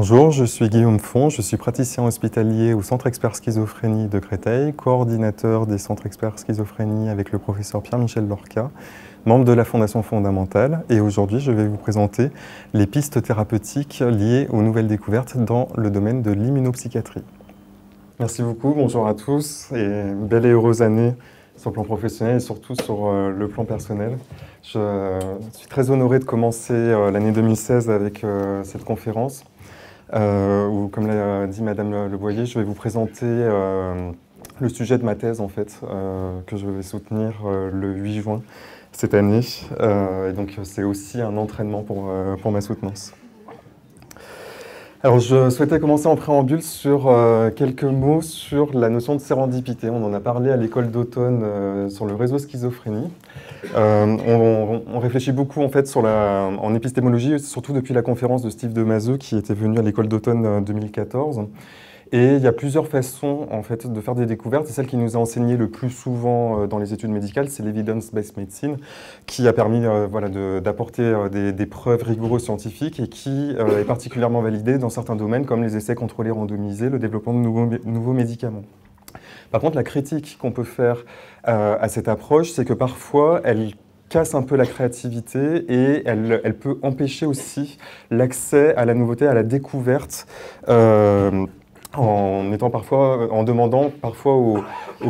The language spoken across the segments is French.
Bonjour, je suis Guillaume Font, je suis praticien hospitalier au Centre Expert Schizophrénie de Créteil, coordinateur des Centres Experts Schizophrénie avec le professeur Pierre-Michel Lorca, membre de la Fondation Fondamentale, et aujourd'hui je vais vous présenter les pistes thérapeutiques liées aux nouvelles découvertes dans le domaine de l'immunopsychiatrie. Merci beaucoup, bonjour à tous et belle et heureuse année sur le plan professionnel et surtout sur le plan personnel. Je suis très honoré de commencer l'année 2016 avec cette conférence. Où, comme l'a dit Madame Le Boyer, je vais vous présenter le sujet de ma thèse en fait, que je vais soutenir le 8 juin cette année. Et donc c'est aussi un entraînement pour ma soutenance. Alors je souhaitais commencer en préambule sur quelques mots sur la notion de sérendipité. On en a parlé à l'école d'automne sur le réseau schizophrénie. On réfléchit beaucoup en fait en épistémologie, surtout depuis la conférence de Steve Demazeux qui était venu à l'école d'automne 2014. Et il y a plusieurs façons en fait de faire des découvertes. Et celle qui nous a enseigné le plus souvent dans les études médicales, c'est l'evidence-based medicine, qui a permis d'apporter des preuves rigoureuses scientifiques et qui est particulièrement validée dans certains domaines comme les essais contrôlés randomisés, le développement de nouveaux médicaments. Par contre, la critique qu'on peut faire à cette approche, c'est que parfois, elle casse un peu la créativité et elle peut empêcher aussi l'accès à la nouveauté, à la découverte, en demandant parfois aux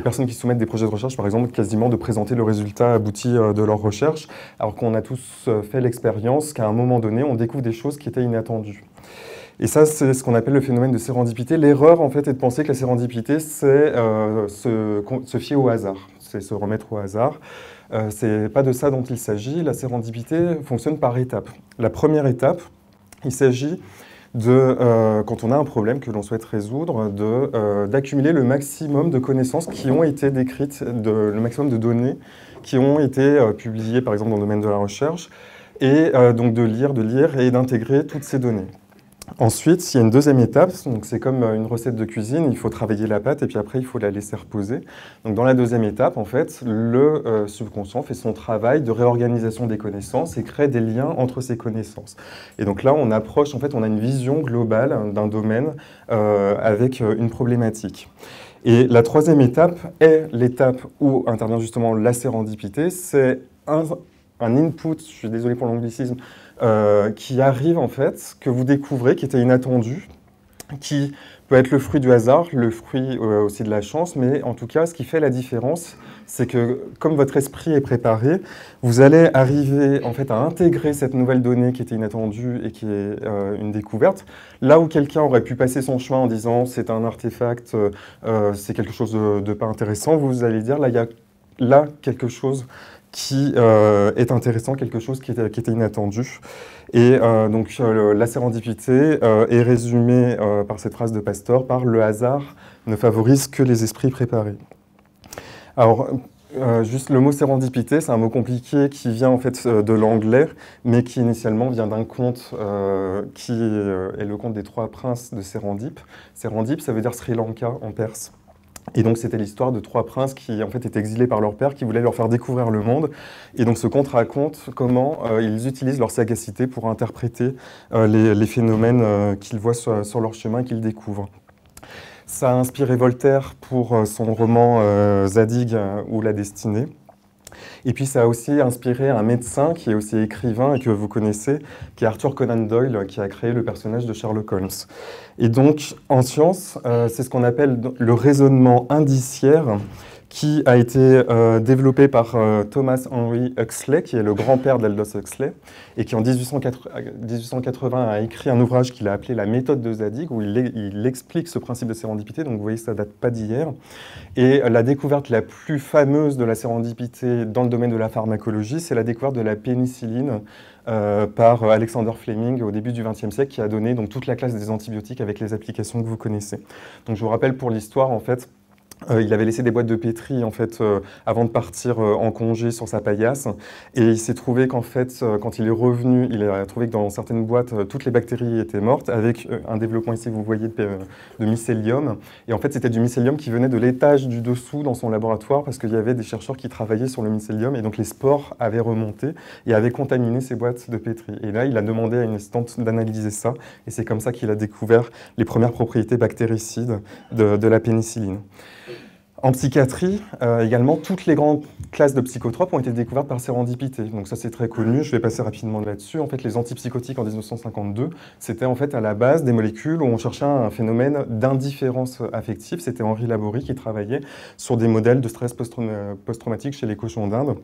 personnes qui soumettent des projets de recherche, par exemple, quasiment de présenter le résultat abouti de leur recherche, alors qu'on a tous fait l'expérience qu'à un moment donné, on découvre des choses qui étaient inattendues. Et ça, c'est ce qu'on appelle le phénomène de sérendipité. L'erreur, en fait, est de penser que la sérendipité, c'est se fier au hasard, c'est se remettre au hasard. C'est pas de ça dont il s'agit. La sérendipité fonctionne par étapes. La première étape, il s'agit quand on a un problème que l'on souhaite résoudre, d'accumuler le maximum de connaissances qui ont été décrites, le maximum de données qui ont été publiées, par exemple, dans le domaine de la recherche, et donc de lire et d'intégrer toutes ces données. Ensuite, il y a une deuxième étape, donc c'est comme une recette de cuisine, il faut travailler la pâte et puis après il faut la laisser reposer. Donc dans la deuxième étape, en fait, le subconscient fait son travail de réorganisation des connaissances et crée des liens entre ces connaissances. Et donc là, on approche, en fait, on a une vision globale d'un domaine avec une problématique. Et la troisième étape est l'étape où intervient justement la sérendipité, c'est un input, je suis désolé pour l'anglicisme, qui arrive en fait, que vous découvrez, qui était inattendu, qui peut être le fruit du hasard, le fruit aussi de la chance, mais en tout cas, ce qui fait la différence, c'est que comme votre esprit est préparé, vous allez arriver en fait à intégrer cette nouvelle donnée qui était inattendue et qui est une découverte, là où quelqu'un aurait pu passer son chemin en disant c'est un artefact, c'est quelque chose de pas intéressant, vous allez dire là, il y a là quelque chose qui est intéressant, quelque chose qui était inattendu. Et donc la sérendipité est résumée par cette phrase de Pasteur, par le hasard ne favorise que les esprits préparés. Alors, juste le mot sérendipité, c'est un mot compliqué qui vient en fait de l'anglais, mais qui initialement vient d'un conte qui est le conte des trois princes de Sérendip. Sérendip, ça veut dire Sri Lanka en perse. Et donc c'était l'histoire de trois princes qui en fait étaient exilés par leur père, qui voulaient leur faire découvrir le monde. Et donc ce conte raconte comment ils utilisent leur sagacité pour interpréter les phénomènes qu'ils voient sur leur chemin et qu'ils découvrent. Ça a inspiré Voltaire pour son roman Zadig ou La Destinée. Et puis ça a aussi inspiré un médecin qui est aussi écrivain et que vous connaissez, qui est Arthur Conan Doyle, qui a créé le personnage de Sherlock Holmes. Et donc en science, c'est ce qu'on appelle le raisonnement indiciaire, qui a été développé par Thomas Henry Huxley, qui est le grand-père d'Aldous Huxley, et qui en 1880 a écrit un ouvrage qu'il a appelé La méthode de Zadig, où il explique ce principe de sérendipité. Donc vous voyez, ça date pas d'hier. Et la découverte la plus fameuse de la sérendipité dans le domaine de la pharmacologie, c'est la découverte de la pénicilline par Alexander Fleming au début du XXe siècle, qui a donné donc toute la classe des antibiotiques avec les applications que vous connaissez. Donc je vous rappelle pour l'histoire, en fait, Il avait laissé des boîtes de pétri en fait avant de partir en congé sur sa paillasse, et il s'est trouvé qu'en fait quand il est revenu, il a trouvé que dans certaines boîtes toutes les bactéries étaient mortes avec un développement ici que vous voyez de mycélium, et en fait c'était du mycélium qui venait de l'étage du dessous dans son laboratoire parce qu'il y avait des chercheurs qui travaillaient sur le mycélium et donc les spores avaient remonté et avaient contaminé ces boîtes de pétri. Et là il a demandé à une assistante d'analyser ça et c'est comme ça qu'il a découvert les premières propriétés bactéricides de la pénicilline. En psychiatrie, également, toutes les grandes classes de psychotropes ont été découvertes par sérendipité. Donc ça, c'est très connu, je vais passer rapidement là-dessus. En fait, les antipsychotiques en 1952, c'était en fait à la base des molécules où on cherchait un phénomène d'indifférence affective. C'était Henri Laborie qui travaillait sur des modèles de stress post-traumatique chez les cochons d'Inde.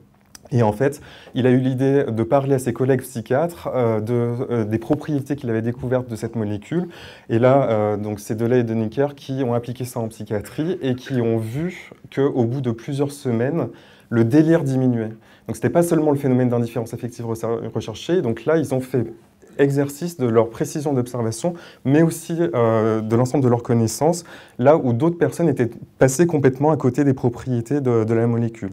Et en fait, il a eu l'idée de parler à ses collègues psychiatres des propriétés qu'il avait découvertes de cette molécule. Et là, donc c'est Delay et Deniker qui ont appliqué ça en psychiatrie et qui ont vu qu'au bout de plusieurs semaines, le délire diminuait. Donc ce n'était pas seulement le phénomène d'indifférence affective recherché. Donc là, ils ont fait exercice de leur précision d'observation, mais aussi de l'ensemble de leurs connaissances, là où d'autres personnes étaient passées complètement à côté des propriétés de la molécule.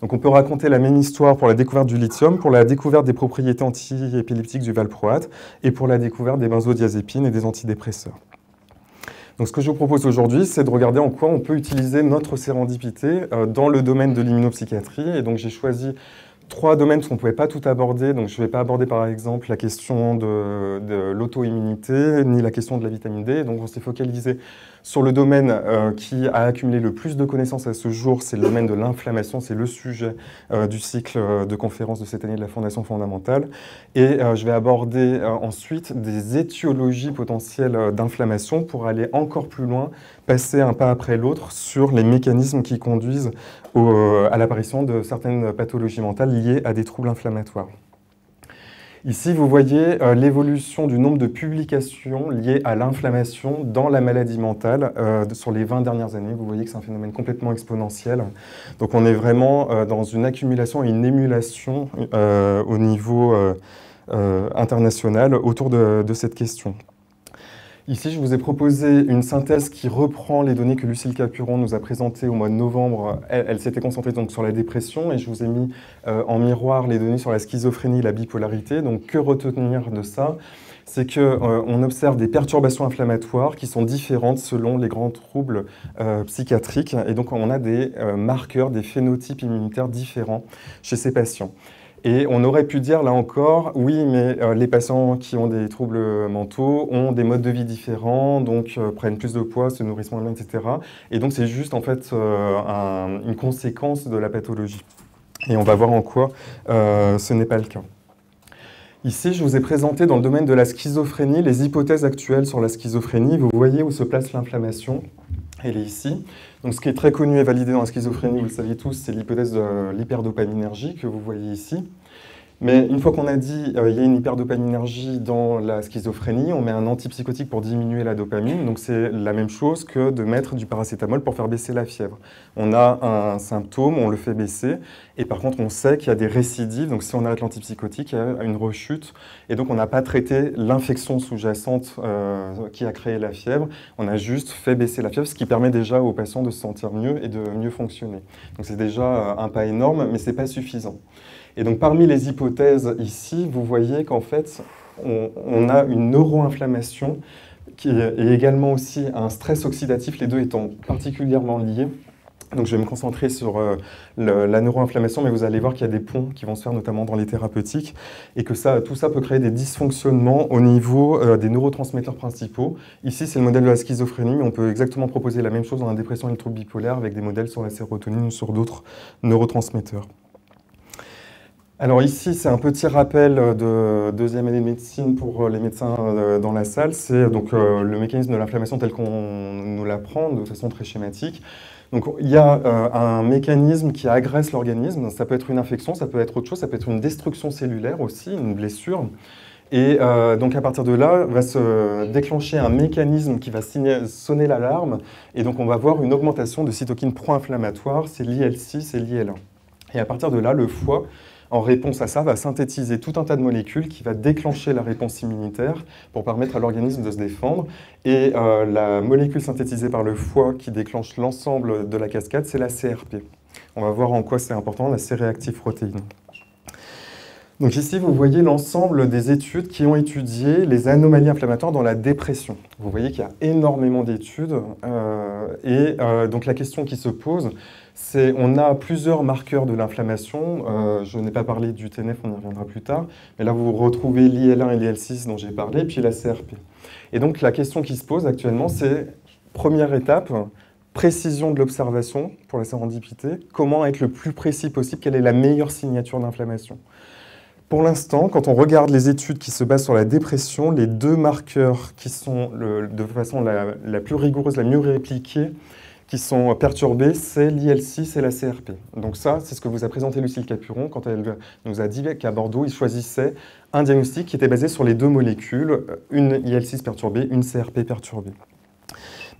Donc on peut raconter la même histoire pour la découverte du lithium, pour la découverte des propriétés antiépileptiques du valproate, et pour la découverte des benzodiazépines et des antidépresseurs. Donc ce que je vous propose aujourd'hui, c'est de regarder en quoi on peut utiliser notre sérendipité dans le domaine de l'immunopsychiatrie, et donc j'ai choisi 3 domaines qu'on ne pouvait pas tout aborder. Donc, je ne vais pas aborder, par exemple, la question de l'auto-immunité, ni la question de la vitamine D. Donc, on s'est focalisé sur le domaine qui a accumulé le plus de connaissances à ce jour. C'est le domaine de l'inflammation. C'est le sujet du cycle de conférences de cette année de la Fondation fondamentale. Et je vais aborder ensuite des étiologies potentielles d'inflammation pour aller encore plus loin, passer un pas après l'autre sur les mécanismes qui conduisent à l'apparition de certaines pathologies mentales liées à des troubles inflammatoires. Ici, vous voyez l'évolution du nombre de publications liées à l'inflammation dans la maladie mentale sur les 20 dernières années. Vous voyez que c'est un phénomène complètement exponentiel. Donc on est vraiment dans une accumulation et une émulation au niveau international autour de cette question. Ici, je vous ai proposé une synthèse qui reprend les données que Lucille Capuron nous a présentées au mois de novembre. Elle s'était concentrée donc sur la dépression et je vous ai mis en miroir les données sur la schizophrénie et la bipolarité. Donc, que retenir de ça? C'est qu'on observe des perturbations inflammatoires qui sont différentes selon les grands troubles psychiatriques. Et donc, on a des marqueurs, des phénotypes immunitaires différents chez ces patients. Et on aurait pu dire, là encore, oui, mais les patients qui ont des troubles mentaux ont des modes de vie différents, donc prennent plus de poids, se nourrissent moins bien, etc. Et donc c'est juste en fait une conséquence de la pathologie. Et on va voir en quoi ce n'est pas le cas. Ici, je vous ai présenté dans le domaine de la schizophrénie les hypothèses actuelles sur la schizophrénie. Vous voyez où se place l'inflammation. Elle est ici. Donc, ce qui est très connu et validé dans la schizophrénie, vous le saviez tous, c'est l'hypothèse de l'hyperdopaminergie que vous voyez ici. Mais une fois qu'on a dit il y a une hyperdopaminergie dans la schizophrénie, on met un antipsychotique pour diminuer la dopamine. Donc c'est la même chose que de mettre du paracétamol pour faire baisser la fièvre. On a un symptôme, on le fait baisser, et par contre on sait qu'il y a des récidives. Donc si on arrête l'antipsychotique, il y a une rechute, et donc on n'a pas traité l'infection sous-jacente qui a créé la fièvre. On a juste fait baisser la fièvre, ce qui permet déjà aux patients de se sentir mieux et de mieux fonctionner. Donc c'est déjà un pas énorme, mais ce n'est pas suffisant. Et donc parmi les hypothèses ici, vous voyez qu'en fait, on a une neuroinflammation et également aussi un stress oxydatif, les deux étant particulièrement liés. Donc je vais me concentrer sur la neuroinflammation, mais vous allez voir qu'il y a des ponts qui vont se faire notamment dans les thérapeutiques et que tout ça peut créer des dysfonctionnements au niveau des neurotransmetteurs principaux. Ici, c'est le modèle de la schizophrénie, mais on peut exactement proposer la même chose dans la dépression et le trouble bipolaire avec des modèles sur la sérotonine ou sur d'autres neurotransmetteurs. Alors ici, c'est un petit rappel de deuxième année de médecine pour les médecins dans la salle. C'est donc le mécanisme de l'inflammation tel qu'on nous l'apprend de façon très schématique. Donc il y a un mécanisme qui agresse l'organisme. Ça peut être une infection, ça peut être autre chose, ça peut être une destruction cellulaire aussi, une blessure. Et donc à partir de là, va se déclencher un mécanisme qui va sonner l'alarme. Et donc on va voir une augmentation de cytokines pro-inflammatoires, c'est l'IL6 et l'IL1. Et à partir de là, le foie en réponse à ça, va synthétiser tout un tas de molécules qui va déclencher la réponse immunitaire pour permettre à l'organisme de se défendre. Et la molécule synthétisée par le foie qui déclenche l'ensemble de la cascade, c'est la CRP. On va voir en quoi c'est important, la C-réactive protéine. Donc ici, vous voyez l'ensemble des études qui ont étudié les anomalies inflammatoires dans la dépression. Vous voyez qu'il y a énormément d'études. Donc la question qui se pose, c'est on a plusieurs marqueurs de l'inflammation. Je n'ai pas parlé du TNF, on y reviendra plus tard. Mais là, vous retrouvez l'IL1 et l'IL6 dont j'ai parlé, puis la CRP. Et donc la question qui se pose actuellement, c'est première étape, précision de l'observation pour la sérendipité. Comment être le plus précis possible? Quelle est la meilleure signature d'inflammation? Pour l'instant, quand on regarde les études qui se basent sur la dépression, les deux marqueurs qui sont de façon la plus rigoureuse, la mieux répliquée, qui sont perturbés, c'est l'IL6 et la CRP. Donc ça, c'est ce que vous a présenté Lucille Capuron quand elle nous a dit qu'à Bordeaux, ils choisissaient un diagnostic qui était basé sur les deux molécules, une IL6 perturbée, une CRP perturbée.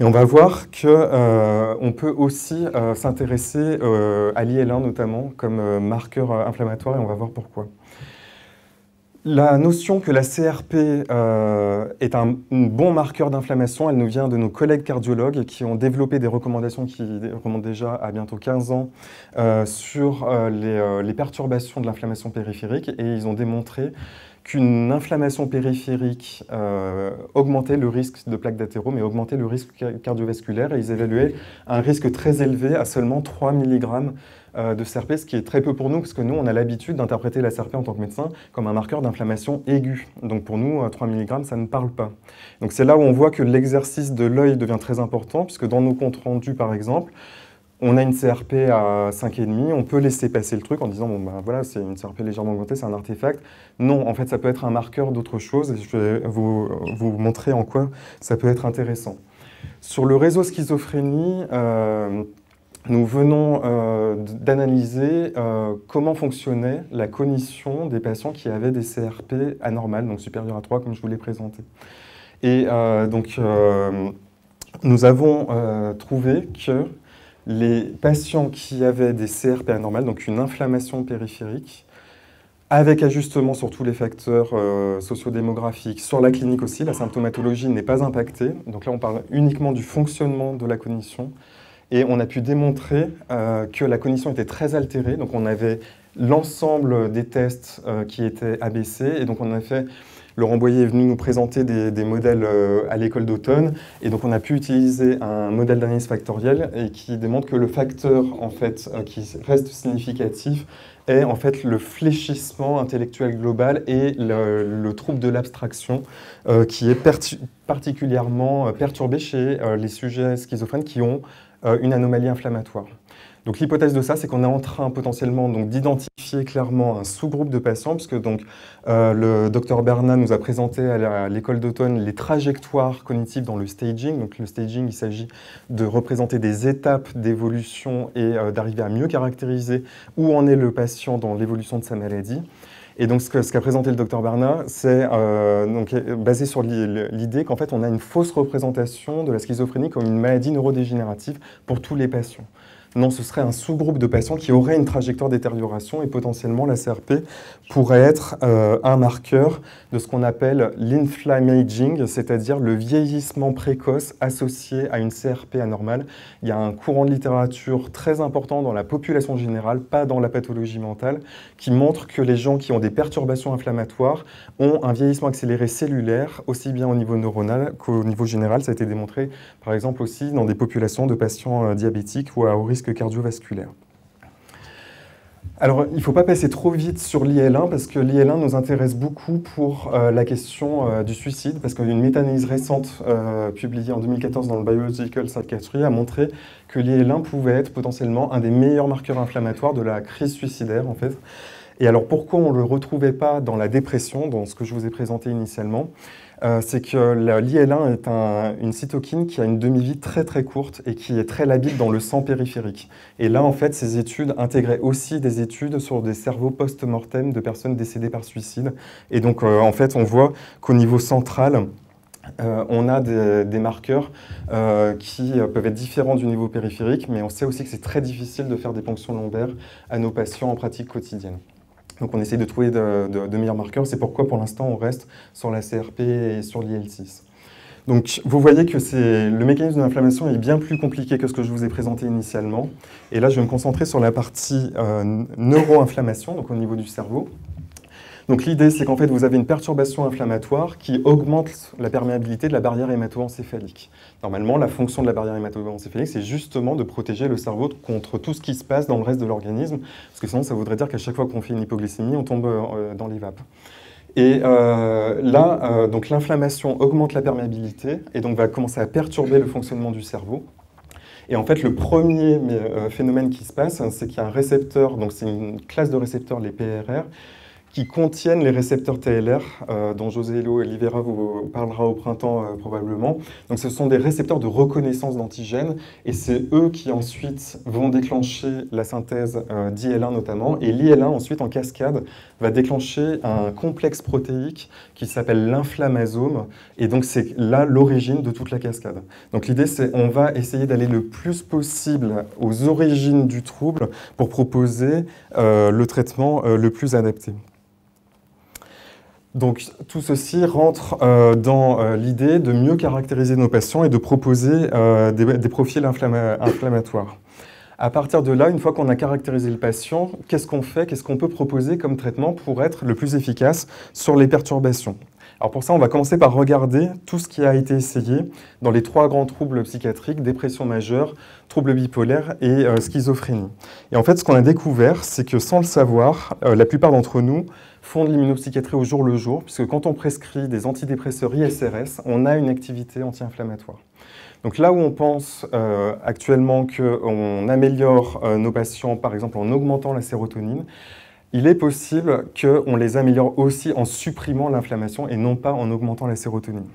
Et on va voir qu'on peut aussi s'intéresser à l'IL1 notamment comme marqueur inflammatoire, et on va voir pourquoi. La notion que la CRP est un bon marqueur d'inflammation, elle nous vient de nos collègues cardiologues qui ont développé des recommandations qui remontent déjà à bientôt 15 ans sur les perturbations de l'inflammation périphérique, et ils ont démontré qu'une inflammation périphérique augmentait le risque de plaques d'athérome et augmentait le risque cardiovasculaire, et ils évaluaient un risque très élevé à seulement 3 mg de CRP, ce qui est très peu pour nous, parce que nous, on a l'habitude d'interpréter la CRP en tant que médecin comme un marqueur d'inflammation aiguë. Donc pour nous, 3 mg, ça ne parle pas. Donc c'est là où on voit que l'exercice de l'œil devient très important, puisque dans nos comptes rendus, par exemple, on a une CRP à 5,5, on peut laisser passer le truc en disant, bon ben voilà, c'est une CRP légèrement augmentée, c'est un artefact. Non, en fait, ça peut être un marqueur d'autre chose, et je vais vous montrer en quoi ça peut être intéressant. Sur le réseau schizophrénie, nous venons d'analyser comment fonctionnait la cognition des patients qui avaient des CRP anormales, donc supérieures à 3, comme je vous l'ai présenté. Et nous avons trouvé que les patients qui avaient des CRP anormales, donc une inflammation périphérique, avec ajustement sur tous les facteurs sociodémographiques, sur la clinique aussi, la symptomatologie n'est pas impactée. Donc là, on parle uniquement du fonctionnement de la cognition. Et on a pu démontrer que la cognition était très altérée. Donc on avait l'ensemble des tests qui étaient abaissés. Et donc on a fait... Laurent Boyer est venu nous présenter des modèles à l'école d'automne, et donc on a pu utiliser un modèle d'analyse factorielle et qui démontre que le facteur en fait, qui reste significatif est en fait le fléchissement intellectuel global et le trouble de l'abstraction qui est particulièrement perturbé chez les sujets schizophrènes qui ont une anomalie inflammatoire. Donc l'hypothèse de ça, c'est qu'on est en train potentiellement d'identifier clairement un sous-groupe de patients, puisque donc, le docteur Bernat nous a présenté à l'école d'automne les trajectoires cognitives dans le staging. Donc le staging, il s'agit de représenter des étapes d'évolution et d'arriver à mieux caractériser où en est le patient dans l'évolution de sa maladie. Et donc, ce qu'a présenté le docteur Bernat, c'est basé sur l'idée qu'en fait, on a une fausse représentation de la schizophrénie comme une maladie neurodégénérative pour tous les patients. Non, ce serait un sous-groupe de patients qui auraient une trajectoire de détérioration, et potentiellement la CRP pourrait être un marqueur de ce qu'on appelle l'inflammaging, c'est-à-dire le vieillissement précoce associé à une CRP anormale. Il y a un courant de littérature très important dans la population générale, pas dans la pathologie mentale, qui montre que les gens qui ont des perturbations inflammatoires ont un vieillissement accéléré cellulaire, aussi bien au niveau neuronal qu'au niveau général. Ça a été démontré, par exemple, aussi dans des populations de patients diabétiques ou à haut risque cardiovasculaire. Alors, il ne faut pas passer trop vite sur l'IL1 parce que l'IL1 nous intéresse beaucoup pour la question du suicide, parce qu'une méta-analyse récente publiée en 2014 dans le Biological Psychiatry a montré que l'IL1 pouvait être potentiellement un des meilleurs marqueurs inflammatoires de la crise suicidaire, en fait. Et alors, pourquoi on ne le retrouvait pas dans la dépression, dans ce que je vous ai présenté initialement? C'est que l'IL1 est une cytokine qui a une demi-vie très très courte et qui est très labile dans le sang périphérique. Et là, en fait, ces études intégraient aussi des études sur des cerveaux post-mortem de personnes décédées par suicide. Et donc, en fait, on voit qu'au niveau central, on a des marqueurs qui peuvent être différents du niveau périphérique, mais on sait aussi que c'est très difficile de faire des ponctions lombaires à nos patients en pratique quotidienne. Donc on essaie de trouver de meilleurs marqueurs. C'est pourquoi pour l'instant on reste sur la CRP et sur l'IL6. Donc vous voyez que le mécanisme de l'inflammation est bien plus compliqué que ce que je vous ai présenté initialement. Et là je vais me concentrer sur la partie neuro-inflammation, donc au niveau du cerveau. Donc l'idée, c'est qu'en fait, vous avez une perturbation inflammatoire qui augmente la perméabilité de la barrière hémato-encéphalique. Normalement, la fonction de la barrière hémato-encéphalique, c'est justement de protéger le cerveau contre tout ce qui se passe dans le reste de l'organisme, parce que sinon, ça voudrait dire qu'à chaque fois qu'on fait une hypoglycémie, on tombe dans les vapes. Et donc l'inflammation augmente la perméabilité, et donc va commencer à perturber le fonctionnement du cerveau. Et en fait, le premier phénomène qui se passe, c'est qu'il y a un récepteur, donc c'est une classe de récepteurs, les PRR, qui contiennent les récepteurs TLR, dont José Hello Oliveira vous parlera au printemps probablement. Donc ce sont des récepteurs de reconnaissance d'antigènes, et c'est eux qui ensuite vont déclencher la synthèse d'IL1 notamment, et l'IL1 ensuite en cascade va déclencher un complexe protéique qui s'appelle l'inflammasome, et donc c'est là l'origine de toute la cascade. Donc l'idée c'est on va essayer d'aller le plus possible aux origines du trouble pour proposer le traitement le plus adapté. Donc tout ceci rentre dans l'idée de mieux caractériser nos patients et de proposer des profils inflammatoires. À partir de là, une fois qu'on a caractérisé le patient, qu'est-ce qu'on fait, qu'est-ce qu'on peut proposer comme traitement pour être le plus efficace sur les perturbations? Alors pour ça, on va commencer par regarder tout ce qui a été essayé dans les 3 grands troubles psychiatriques, dépression majeure, troubles bipolaires et schizophrénie. Et en fait, ce qu'on a découvert, c'est que sans le savoir, la plupart d'entre nous font de l'immunopsychiatrie au jour le jour, puisque quand on prescrit des antidépresseurs ISRS, on a une activité anti-inflammatoire. Donc là où on pense actuellement qu'on améliore nos patients, par exemple en augmentant la sérotonine, il est possible qu'on les améliore aussi en supprimant l'inflammation et non pas en augmentant la sérotonine.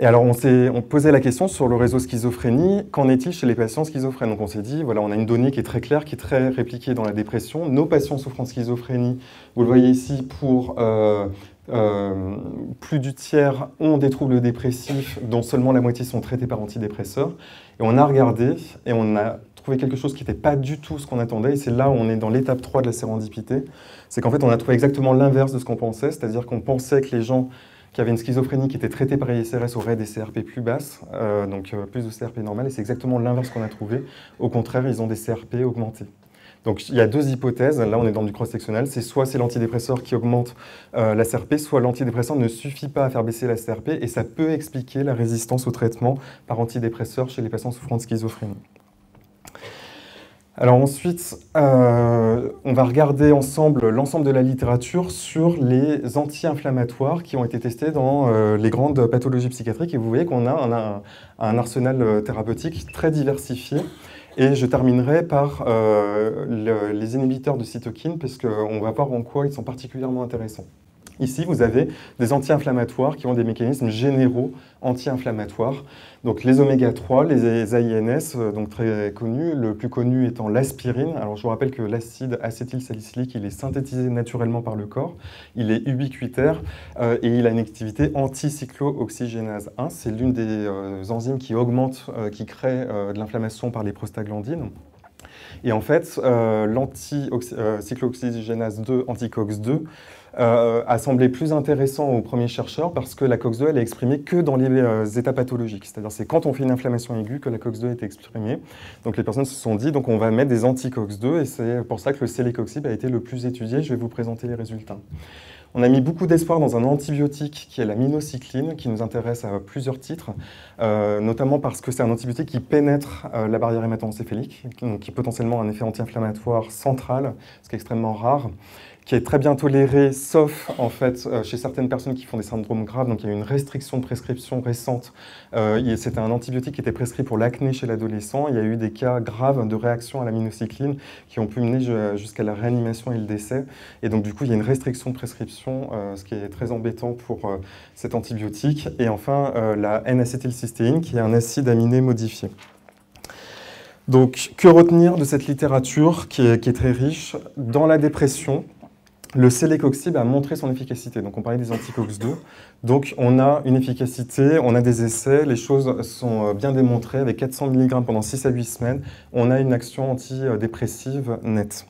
Et alors on posait la question sur le réseau schizophrénie, qu'en est-il chez les patients schizophrènes? Donc on s'est dit, voilà, on a une donnée qui est très claire, qui est très répliquée dans la dépression. Nos patients souffrant de schizophrénie, vous le voyez ici, pour plus du tiers ont des troubles dépressifs, dont seulement la moitié sont traités par antidépresseurs. Et on a regardé et on a trouvé quelque chose qui n'était pas du tout ce qu'on attendait. Et c'est là où on est dans l'étape 3 de la sérendipité. C'est qu'en fait, on a trouvé exactement l'inverse de ce qu'on pensait, c'est-à-dire qu'on pensait que les gens qui avaient une schizophrénie qui était traitée par ISRS auraient des CRP plus basses, donc plus de CRP normales, et c'est exactement l'inverse qu'on a trouvé. Au contraire, ils ont des CRP augmentés. Donc il y a 2 hypothèses, là on est dans du cross-sectionnel, c'est soit c'est l'antidépresseur qui augmente la CRP, soit l'antidépresseur ne suffit pas à faire baisser la CRP, et ça peut expliquer la résistance au traitement par antidépresseur chez les patients souffrant de schizophrénie. Alors ensuite, on va regarder ensemble l'ensemble de la littérature sur les anti-inflammatoires qui ont été testés dans les grandes pathologies psychiatriques. Et vous voyez qu'on a un arsenal thérapeutique très diversifié. Et je terminerai par les inhibiteurs de cytokines, parce qu'on va voir en quoi ils sont particulièrement intéressants. Ici, vous avez des anti-inflammatoires qui ont des mécanismes généraux anti-inflammatoires. Donc les oméga-3, les AINS, donc très connus, le plus connu étant l'aspirine. Alors je vous rappelle que l'acide acétylsalicylique, il est synthétisé naturellement par le corps, il est ubiquitaire et il a une activité anti-cyclooxygénase 1. C'est l'une des enzymes qui augmente, qui crée de l'inflammation par les prostaglandines. Et en fait, l'anti-cyclooxygénase 2, anti-COX-2, a semblé plus intéressant aux premiers chercheurs parce que la COX-2 elle est exprimée que dans les états pathologiques. C'est-à-dire c'est quand on fait une inflammation aiguë que la COX-2 est exprimée. Donc les personnes se sont dit donc on va mettre des anti-COX-2 et c'est pour ça que le célécoxib a été le plus étudié. Je vais vous présenter les résultats. On a mis beaucoup d'espoir dans un antibiotique qui est la minocycline, qui nous intéresse à plusieurs titres, notamment parce que c'est un antibiotique qui pénètre la barrière hémato-encéphalique, donc qui a potentiellement un effet anti-inflammatoire central, ce qui est extrêmement rare, qui est très bien toléré, sauf en fait chez certaines personnes qui font des syndromes graves. Donc il y a eu une restriction de prescription récente. C'était un antibiotique qui était prescrit pour l'acné chez l'adolescent. Il y a eu des cas graves de réaction à la minocycline qui ont pu mener jusqu'à la réanimation et le décès. Et donc du coup, il y a une restriction de prescription, ce qui est très embêtant pour cet antibiotique. Et enfin, la N-acétylcystéine, qui est un acide aminé modifié. Donc, que retenir de cette littérature qui est très riche? Dans la dépression, le célécoxib a montré son efficacité. Donc on parlait des anti-COX-2. Donc on a une efficacité, on a des essais, les choses sont bien démontrées. Avec 400 mg pendant 6 à 8 semaines, on a une action antidépressive nette.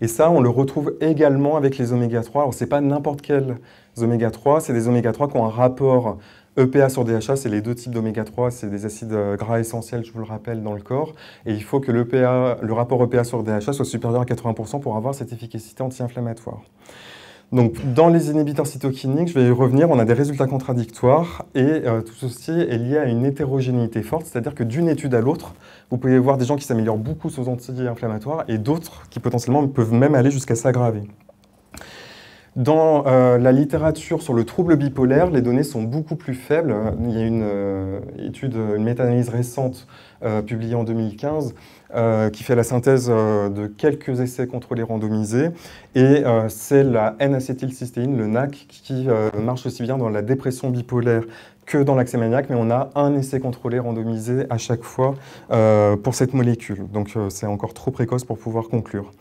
Et ça, on le retrouve également avec les oméga 3. Alors, ce n'est pas n'importe quels oméga 3, c'est des oméga 3 qui ont un rapport EPA sur DHA, c'est les deux types d'oméga 3, c'est des acides gras essentiels, je vous le rappelle, dans le corps. Et il faut que le rapport EPA sur DHA soit supérieur à 80% pour avoir cette efficacité anti-inflammatoire. Donc, dans les inhibiteurs cytokiniques, je vais y revenir, on a des résultats contradictoires et tout ceci est lié à une hétérogénéité forte, c'est-à-dire que d'une étude à l'autre, vous pouvez voir des gens qui s'améliorent beaucoup sous anti-inflammatoires et d'autres qui potentiellement peuvent même aller jusqu'à s'aggraver. Dans la littérature sur le trouble bipolaire, les données sont beaucoup plus faibles. Il y a une méta-analyse récente publiée en 2015 qui fait la synthèse de quelques essais contrôlés randomisés. Et c'est la N-acétylcystéine, le NAC, qui marche aussi bien dans la dépression bipolaire que dans l'accès maniaque, mais on a un essai contrôlé randomisé à chaque fois pour cette molécule. Donc c'est encore trop précoce pour pouvoir conclure.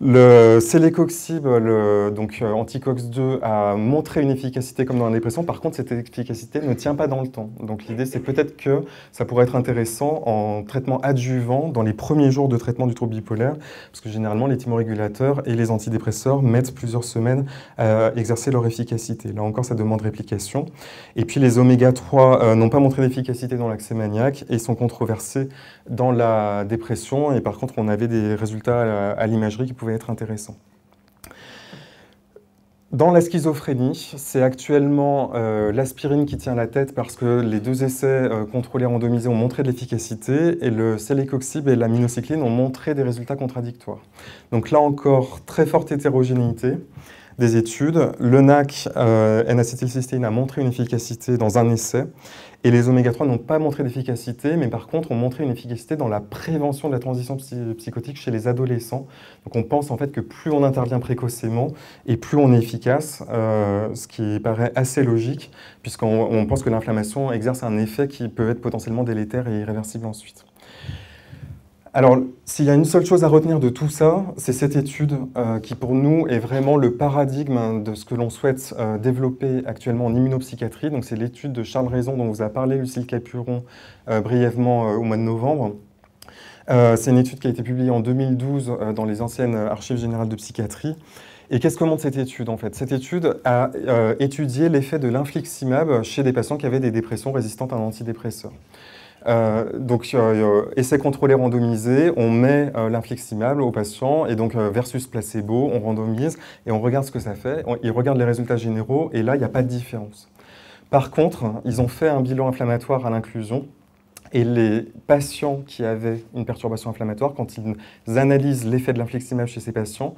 Le célécoxib, donc anti-COX-2, a montré une efficacité comme dans la dépression. Par contre, cette efficacité ne tient pas dans le temps. Donc l'idée, c'est peut-être que ça pourrait être intéressant en traitement adjuvant dans les premiers jours de traitement du trouble bipolaire, parce que généralement, les thymorégulateurs et les antidépresseurs mettent plusieurs semaines à exercer leur efficacité. Là encore, ça demande réplication. Et puis les oméga 3 n'ont pas montré d'efficacité dans l'accès maniaque et sont controversés dans la dépression. Et par contre, on avait des résultats à l'imagerie qui pouvaient être intéressant. Dans la schizophrénie, c'est actuellement l'aspirine qui tient la tête parce que les deux essais contrôlés randomisés ont montré de l'efficacité et le célécoxib et l'aminocycline ont montré des résultats contradictoires. Donc là encore, très forte hétérogénéité des études. Le NAC, N-acétylcystéine, a montré une efficacité dans un essai et les oméga 3 n'ont pas montré d'efficacité, mais par contre ont montré une efficacité dans la prévention de la transition psychotique chez les adolescents. Donc on pense en fait que plus on intervient précocement et plus on est efficace, ce qui paraît assez logique, puisqu'on pense que l'inflammation exerce un effet qui peut être potentiellement délétère et irréversible ensuite. Alors, s'il y a une seule chose à retenir de tout ça, c'est cette étude qui, pour nous, est vraiment le paradigme de ce que l'on souhaite développer actuellement en immunopsychiatrie. Donc, c'est l'étude de Charles Raison dont vous a parlé Lucile Capuron brièvement au mois de novembre. C'est une étude qui a été publiée en 2012 dans les anciennes archives générales de psychiatrie. Et qu'est-ce que montre cette étude, en fait? Cette étude a étudié l'effet de l'infliximab chez des patients qui avaient des dépressions résistantes à un antidépresseur. Donc, essai contrôlé randomisé, on met l'infliximab au patient et donc versus placebo, on randomise et on regarde ce que ça fait. Ils regardent les résultats généraux et là, il n'y a pas de différence. Par contre, ils ont fait un bilan inflammatoire à l'inclusion et les patients qui avaient une perturbation inflammatoire, quand ils analysent l'effet de l'infliximab chez ces patients,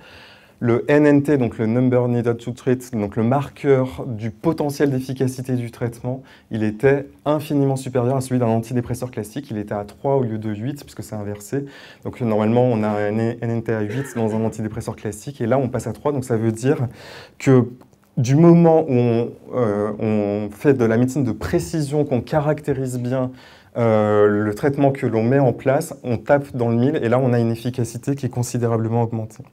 le NNT, donc le Number Needed to Treat, donc le marqueur du potentiel d'efficacité du traitement, il était infiniment supérieur à celui d'un antidépresseur classique. Il était à 3 au lieu de 8, puisque c'est inversé. Donc normalement, on a un NNT à 8 dans un antidépresseur classique, et là, on passe à 3. Donc ça veut dire que du moment où on fait de la médecine de précision, qu'on caractérise bien le traitement que l'on met en place, on tape dans le mille, et là, on a une efficacité qui est considérablement augmentée.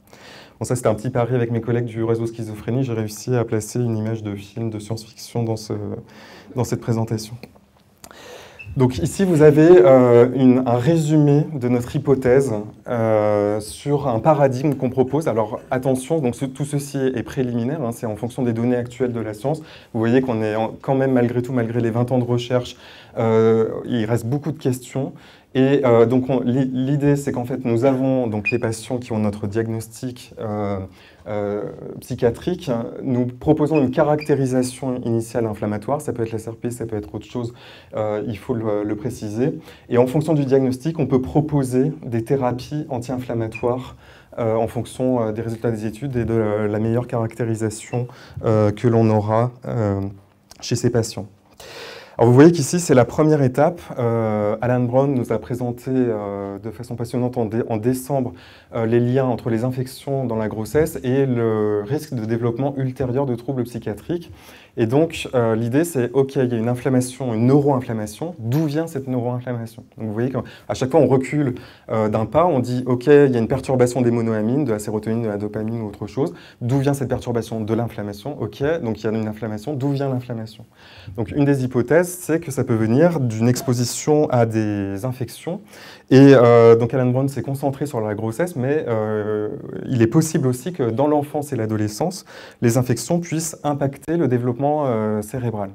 Bon, ça, c'était un petit pari avec mes collègues du réseau schizophrénie. J'ai réussi à placer une image de film de science-fiction dans cette présentation. Donc ici, vous avez un résumé de notre hypothèse sur un paradigme qu'on propose. Alors attention, donc tout ceci est préliminaire, hein, c'est en fonction des données actuelles de la science. Vous voyez qu'on est quand même, malgré tout, malgré les 20 ans de recherche, il reste beaucoup de questions. Et donc l'idée, c'est qu'en fait, nous avons donc les patients qui ont notre diagnostic psychiatrique. Nous proposons une caractérisation initiale inflammatoire. Ça peut être la SRP, ça peut être autre chose, il faut le préciser. Et en fonction du diagnostic, on peut proposer des thérapies anti-inflammatoires en fonction des résultats des études et de la meilleure caractérisation que l'on aura chez ces patients. Alors vous voyez qu'ici, c'est la première étape. Alan Brown nous a présenté de façon passionnante en décembre les liens entre les infections dans la grossesse et le risque de développement ultérieur de troubles psychiatriques. Et donc, l'idée, c'est, OK, il y a une inflammation, une neuroinflammation. D'où vient cette neuroinflammation? Donc, vous voyez qu'à chaque fois, on recule d'un pas, on dit, OK, il y a une perturbation des monoamines, de la sérotonine, de la dopamine ou autre chose. D'où vient cette perturbation? De l'inflammation. OK, donc il y a une inflammation. D'où vient l'inflammation? Donc, une des hypothèses, c'est que ça peut venir d'une exposition à des infections. Et donc Alan Brown s'est concentré sur la grossesse, mais il est possible aussi que dans l'enfance et l'adolescence, les infections puissent impacter le développement cérébral.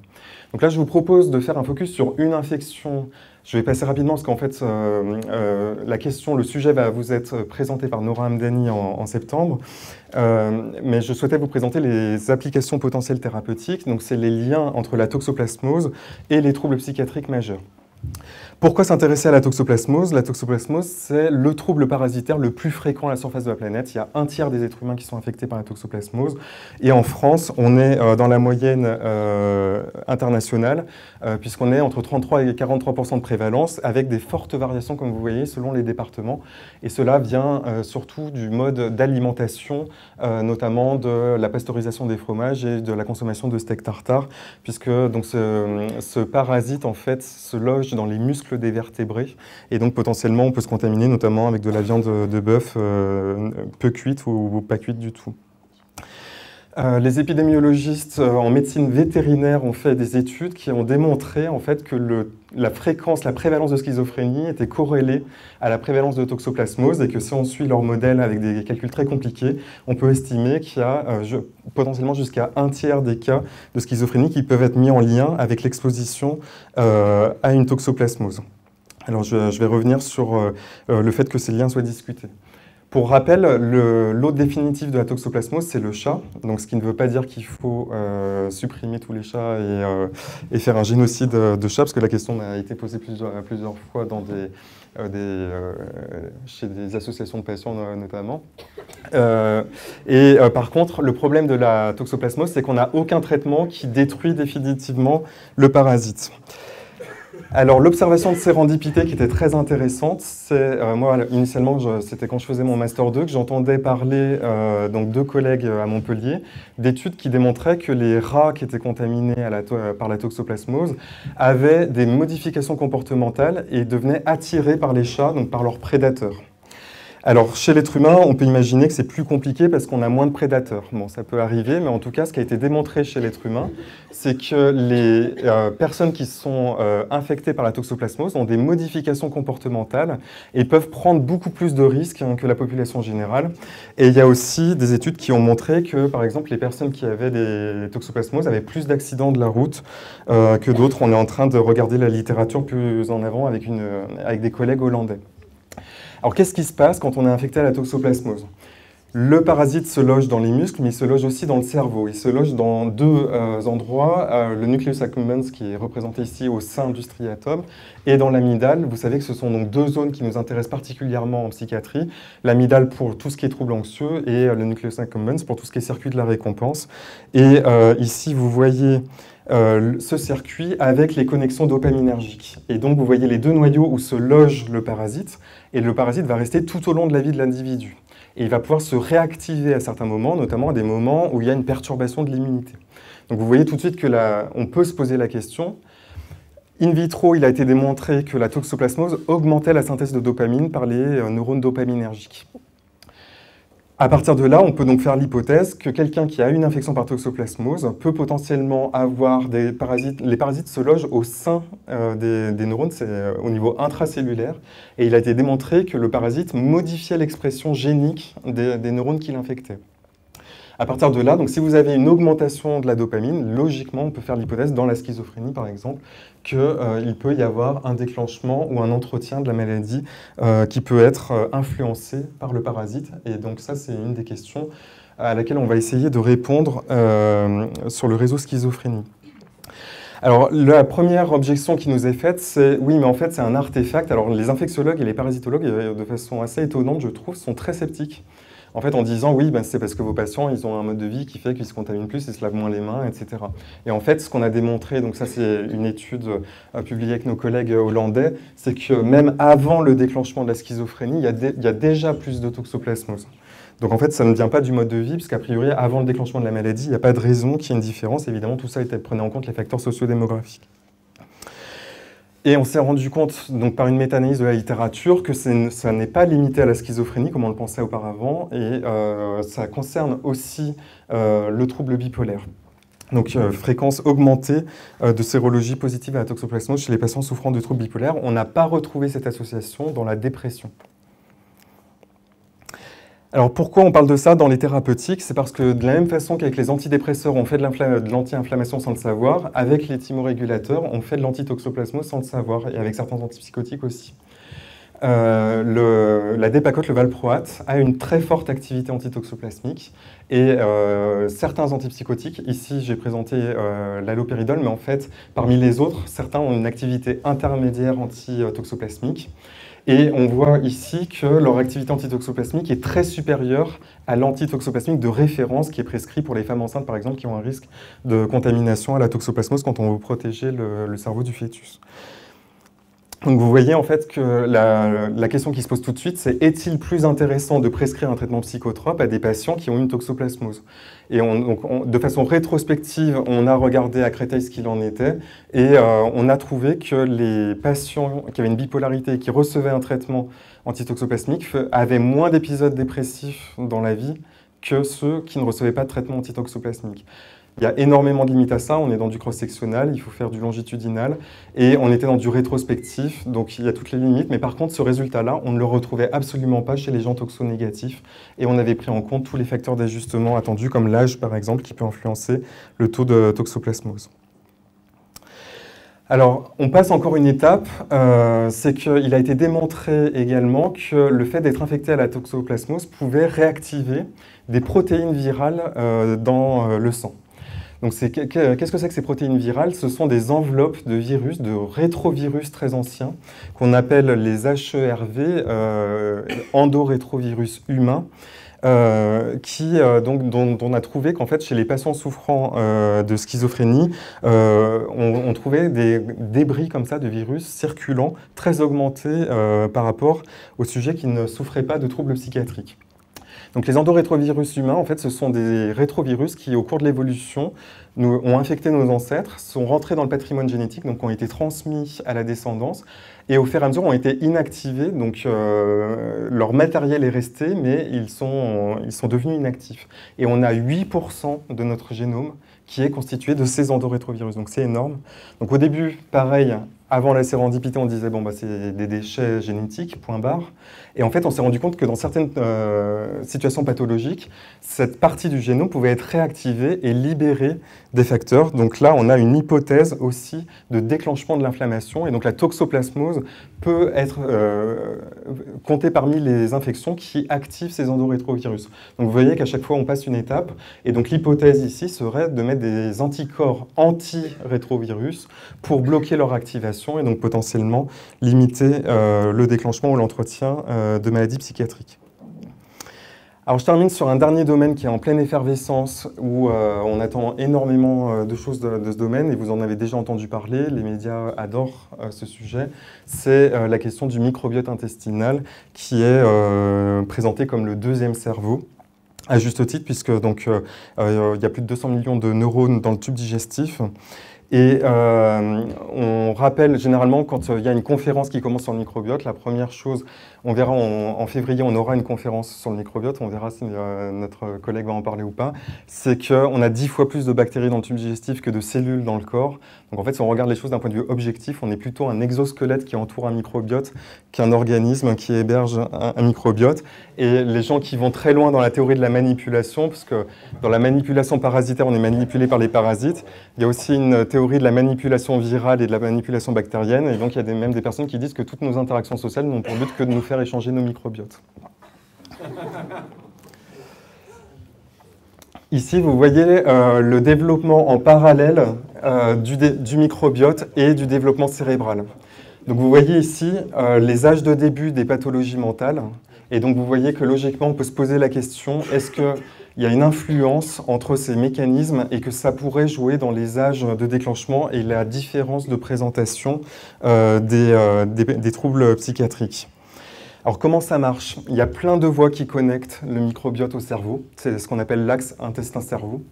Donc là, je vous propose de faire un focus sur une infection. Je vais passer rapidement parce qu'en fait, le sujet va vous être présenté par Nora Hamdani en septembre. Mais je souhaitais vous présenter les applications potentielles thérapeutiques. Donc, c'est les liens entre la toxoplasmose et les troubles psychiatriques majeurs. Pourquoi s'intéresser à la toxoplasmose? La toxoplasmose, c'est le trouble parasitaire le plus fréquent à la surface de la planète. Il y a un tiers des êtres humains qui sont infectés par la toxoplasmose. Et en France, on est dans la moyenne internationale, puisqu'on est entre 33 et 43% de prévalence, avec des fortes variations, comme vous voyez, selon les départements. Et cela vient surtout du mode d'alimentation, notamment de la pasteurisation des fromages et de la consommation de steak tartare, puisque donc, ce parasite, en fait, se loge dans les muscles des vertébrés, et donc potentiellement on peut se contaminer notamment avec de la viande de bœuf peu cuite ou pas cuite du tout. Les épidémiologistes en médecine vétérinaire ont fait des études qui ont démontré en fait que la prévalence de schizophrénie était corrélée à la prévalence de toxoplasmose, et que si on suit leur modèle avec des calculs très compliqués, on peut estimer qu'il y a potentiellement jusqu'à un tiers des cas de schizophrénie qui peuvent être mis en lien avec l'exposition à une toxoplasmose. Alors je vais revenir sur le fait que ces liens soient discutés. Pour rappel, l'hôte définitif de la toxoplasmose, c'est le chat. Donc, ce qui ne veut pas dire qu'il faut supprimer tous les chats et faire un génocide de chats, parce que la question a été posée plusieurs fois dans chez des associations de patients notamment. Par contre, le problème de la toxoplasmose, c'est qu'on n'a aucun traitement qui détruit définitivement le parasite. Alors, l'observation de sérendipité qui était très intéressante, c'est, moi, initialement, c'était quand je faisais mon Master 2 que j'entendais parler, donc deux collègues à Montpellier, d'études qui démontraient que les rats qui étaient contaminés par la toxoplasmose avaient des modifications comportementales et devenaient attirés par les chats, donc par leurs prédateurs. Alors, chez l'être humain, on peut imaginer que c'est plus compliqué parce qu'on a moins de prédateurs. Bon, ça peut arriver, mais en tout cas, ce qui a été démontré chez l'être humain, c'est que les personnes qui sont infectées par la toxoplasmose ont des modifications comportementales et peuvent prendre beaucoup plus de risques que la population générale. Et il y a aussi des études qui ont montré que, par exemple, les personnes qui avaient des toxoplasmoses avaient plus d'accidents de la route que d'autres. On est en train de regarder la littérature plus en avant avec des collègues hollandais. Alors, qu'est-ce qui se passe quand on est infecté à la toxoplasmose? Le parasite se loge dans les muscles, mais il se loge aussi dans le cerveau. Il se loge dans deux endroits, le nucleus accumbens, qui est représenté ici au sein du striatum, et dans l'amygdale. Vous savez que ce sont donc deux zones qui nous intéressent particulièrement en psychiatrie. L'amygdale pour tout ce qui est trouble anxieux, et le nucleus accumbens pour tout ce qui est circuit de la récompense. Et ici, vous voyez ce circuit avec les connexions dopaminergiques. Et donc, vous voyez les deux noyaux où se loge le parasite, et le parasite va rester tout au long de la vie de l'individu. Et il va pouvoir se réactiver à certains moments, notamment à des moments où il y a une perturbation de l'immunité. Donc, vous voyez tout de suite que on peut se poser la question. In vitro, il a été démontré que la toxoplasmose augmentait la synthèse de dopamine par les neurones dopaminergiques. À partir de là, on peut donc faire l'hypothèse que quelqu'un qui a une infection par toxoplasmose peut potentiellement avoir des parasites. Les parasites se logent au sein des neurones, c'est au niveau intracellulaire, et il a été démontré que le parasite modifiait l'expression génique des neurones qui l'infectaient. À partir de là, donc si vous avez une augmentation de la dopamine, logiquement, on peut faire l'hypothèse dans la schizophrénie, par exemple, qu'il peut y avoir un déclenchement ou un entretien de la maladie qui peut être influencé par le parasite. Et donc ça, c'est une des questions à laquelle on va essayer de répondre sur le réseau schizophrénie. Alors, la première objection qui nous est faite, c'est oui, mais en fait, c'est un artefact. Alors, les infectiologues et les parasitologues, de façon assez étonnante, je trouve, sont très sceptiques. En fait, en disant, oui, ben, c'est parce que vos patients, ils ont un mode de vie qui fait qu'ils se contaminent plus, ils se lavent moins les mains, etc. Et en fait, ce qu'on a démontré, donc ça c'est une étude publiée avec nos collègues hollandais, c'est que même avant le déclenchement de la schizophrénie, il y a déjà plus de toxoplasmose. Donc en fait, ça ne vient pas du mode de vie, puisqu'a priori, avant le déclenchement de la maladie, il n'y a pas de raison qu'il y ait une différence. Évidemment, tout ça prenait en compte les facteurs sociodémographiques. Et on s'est rendu compte, donc, par une méta-analyse de la littérature, que ça n'est pas limité à la schizophrénie, comme on le pensait auparavant, et ça concerne aussi le trouble bipolaire. Donc, fréquence augmentée de sérologie positive à la toxoplasmose chez les patients souffrant de troubles bipolaires. On n'a pas retrouvé cette association dans la dépression. Alors, pourquoi on parle de ça dans les thérapeutiques? C'est parce que de la même façon qu'avec les antidépresseurs, on fait de l'anti-inflammation sans le savoir, avec les thymorégulateurs, on fait de l'antitoxoplasmose sans le savoir, et avec certains antipsychotiques aussi. La dépacote, le valproate, a une très forte activité antitoxoplasmique et certains antipsychotiques, ici j'ai présenté l'allopéridol, mais en fait, parmi les autres, certains ont une activité intermédiaire antitoxoplasmique. Et on voit ici que leur activité antitoxoplasmique est très supérieure à l'antitoxoplasmique de référence qui est prescrit pour les femmes enceintes, par exemple, qui ont un risque de contamination à la toxoplasmose quand on veut protéger le cerveau du fœtus. Donc vous voyez en fait que la question qui se pose tout de suite, c'est est-il plus intéressant de prescrire un traitement psychotrope à des patients qui ont une toxoplasmose? Et de façon rétrospective, on a regardé à Créteil ce qu'il en était et on a trouvé que les patients qui avaient une bipolarité et qui recevaient un traitement antitoxoplasmique avaient moins d'épisodes dépressifs dans la vie que ceux qui ne recevaient pas de traitement antitoxoplasmique. Il y a énormément de limites à ça, on est dans du cross-sectionnel, il faut faire du longitudinal, et on était dans du rétrospectif, donc il y a toutes les limites, mais par contre ce résultat-là, on ne le retrouvait absolument pas chez les gens toxonégatifs, et on avait pris en compte tous les facteurs d'ajustement attendus, comme l'âge par exemple, qui peut influencer le taux de toxoplasmose. Alors, on passe encore une étape, c'est qu'il a été démontré également que le fait d'être infecté à la toxoplasmose pouvait réactiver des protéines virales dans le sang. Donc, qu'est-ce que c'est que ces protéines virales? Ce sont des enveloppes de virus, de rétrovirus très anciens, qu'on appelle les HERV, endorétrovirus humains, dont on a trouvé qu'en fait, chez les patients souffrant de schizophrénie, on trouvait des débris comme ça de virus circulants très augmentés par rapport aux sujets qui ne souffraient pas de troubles psychiatriques. Donc les endorétrovirus humains, en fait, ce sont des rétrovirus qui, au cours de l'évolution, ont infecté nos ancêtres, sont rentrés dans le patrimoine génétique, donc ont été transmis à la descendance, et au fur et à mesure ont été inactivés, donc leur matériel est resté, mais ils sont devenus inactifs. Et on a 8% de notre génome qui est constitué de ces endorétrovirus, donc c'est énorme. Donc au début, pareil, avant la sérendipité, on disait bon, bah, c'est des déchets génétiques, point barre. Et en fait, on s'est rendu compte que dans certaines situations pathologiques, cette partie du génome pouvait être réactivée et libérer des facteurs. Donc là, on a une hypothèse aussi de déclenchement de l'inflammation. Et donc la toxoplasmose peut être comptée parmi les infections qui activent ces endorétrovirus. Donc vous voyez qu'à chaque fois, on passe une étape. Et donc l'hypothèse ici serait de mettre des anticorps anti-rétrovirus pour bloquer leur activation et donc potentiellement limiter le déclenchement ou l'entretien de maladies psychiatriques. Alors je termine sur un dernier domaine qui est en pleine effervescence, où on attend énormément de choses de ce domaine, et vous en avez déjà entendu parler, les médias adorent ce sujet, c'est la question du microbiote intestinal qui est présenté comme le deuxième cerveau. À juste titre, puisque donc, il y a plus de 200 millions de neurones dans le tube digestif. Et on rappelle généralement quand il y a une conférence qui commence sur le microbiote, la première chose, on verra en février, on aura une conférence sur le microbiote, on verra si notre collègue va en parler ou pas, c'est qu'on a 10 fois plus de bactéries dans le tube digestif que de cellules dans le corps. Donc en fait, si on regarde les choses d'un point de vue objectif, on est plutôt un exosquelette qui entoure un microbiote qu'un organisme qui héberge un microbiote. Et les gens qui vont très loin dans la théorie de la manipulation, parce que dans la manipulation parasitaire, on est manipulé par les parasites, il y a aussi une théorie de la manipulation virale et de la manipulation bactérienne, et donc il y a même des personnes qui disent que toutes nos interactions sociales n'ont pour but que de nous faire échanger nos microbiotes. Ici, vous voyez le développement en parallèle du microbiote et du développement cérébral. Donc vous voyez ici les âges de début des pathologies mentales, et donc vous voyez que logiquement, on peut se poser la question, est-ce qu'il y a une influence entre ces mécanismes et que ça pourrait jouer dans les âges de déclenchement et la différence de présentation des troubles psychiatriques. Alors comment ça marche? Il y a plein de voies qui connectent le microbiote au cerveau, c'est ce qu'on appelle l'axe intestin-cerveau.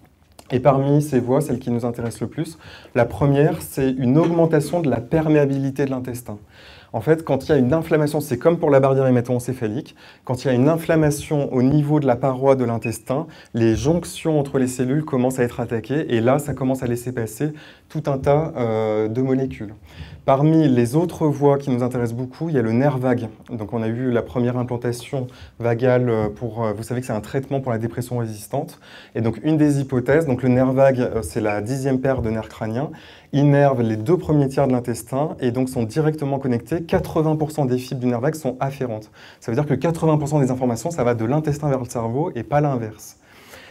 Et parmi ces voies, celle qui nous intéresse le plus, la première, c'est une augmentation de la perméabilité de l'intestin. En fait, quand il y a une inflammation, c'est comme pour la barrière hémato-encéphalique, quand il y a une inflammation au niveau de la paroi de l'intestin, les jonctions entre les cellules commencent à être attaquées et là, ça commence à laisser passer tout un tas de molécules. Parmi les autres voies qui nous intéressent beaucoup, il y a le nerf vague. Donc on a eu la première implantation vagale pour, vous savez que c'est un traitement pour la dépression résistante. Et donc une des hypothèses, donc le nerf vague, c'est la 10e paire de nerfs crâniens, innerve les 2 premiers tiers de l'intestin et donc sont directement connectés. 80% des fibres du nerf vague sont afférentes. Ça veut dire que 80% des informations, ça va de l'intestin vers le cerveau et pas l'inverse.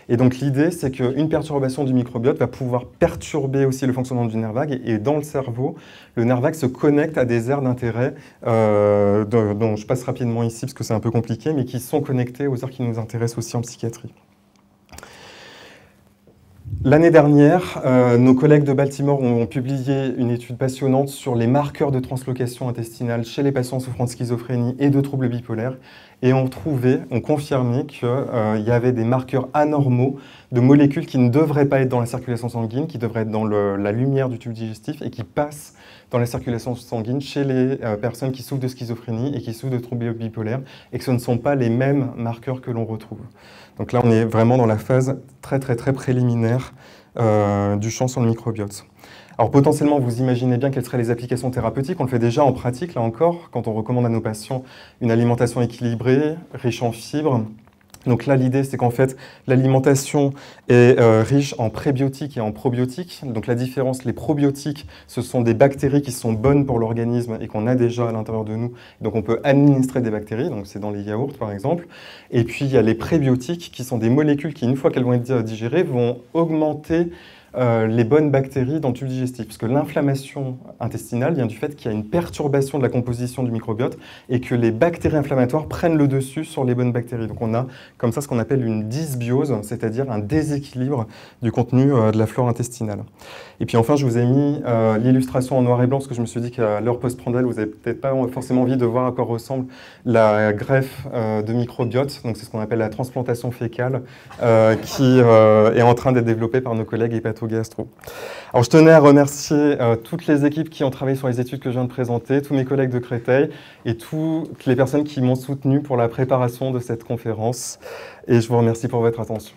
Et donc l'idée, c'est qu'une perturbation du microbiote va pouvoir perturber aussi le fonctionnement du nerf vague. Et dans le cerveau, le nerf vague se connecte à des aires d'intérêt, dont je passe rapidement ici parce que c'est un peu compliqué, mais qui sont connectées aux aires qui nous intéressent aussi en psychiatrie. L'année dernière, nos collègues de Baltimore ont publié une étude passionnante sur les marqueurs de translocation intestinale chez les patients souffrant de schizophrénie et de troubles bipolaires et ont confirmé qu'il y avait des marqueurs anormaux de molécules qui ne devraient pas être dans la circulation sanguine, qui devraient être dans la lumière du tube digestif et qui passent dans la circulation sanguine chez les personnes qui souffrent de schizophrénie et qui souffrent de troubles bipolaires et que ce ne sont pas les mêmes marqueurs que l'on retrouve. Donc là, on est vraiment dans la phase très préliminaire du champ sur le microbiote. Alors potentiellement, vous imaginez bien quelles seraient les applications thérapeutiques. On le fait déjà en pratique, là encore, quand on recommande à nos patients une alimentation équilibrée, riche en fibres. Donc là, l'idée, c'est qu'en fait, l'alimentation est riche en prébiotiques et en probiotiques. Donc la différence, les probiotiques, ce sont des bactéries qui sont bonnes pour l'organisme et qu'on a déjà à l'intérieur de nous. Donc on peut administrer des bactéries, donc c'est dans les yaourts par exemple. Et puis il y a les prébiotiques qui sont des molécules qui, une fois qu'elles vont être digérées, vont augmenter les bonnes bactéries dans le tube digestif. Parce que l'inflammation intestinale vient du fait qu'il y a une perturbation de la composition du microbiote et que les bactéries inflammatoires prennent le dessus sur les bonnes bactéries. Donc on a comme ça ce qu'on appelle une dysbiose, c'est-à-dire un déséquilibre du contenu de la flore intestinale. Et puis enfin, je vous ai mis l'illustration en noir et blanc parce que je me suis dit qu'à l'heure post-prandiale, vous n'avez peut-être pas forcément envie de voir à quoi ressemble la greffe de microbiote. Donc c'est ce qu'on appelle la transplantation fécale qui est en train d'être développée par nos collègues hépato-gastro. Alors je tenais à remercier toutes les équipes qui ont travaillé sur les études que je viens de présenter, tous mes collègues de Créteil et toutes les personnes qui m'ont soutenu pour la préparation de cette conférence. Et je vous remercie pour votre attention.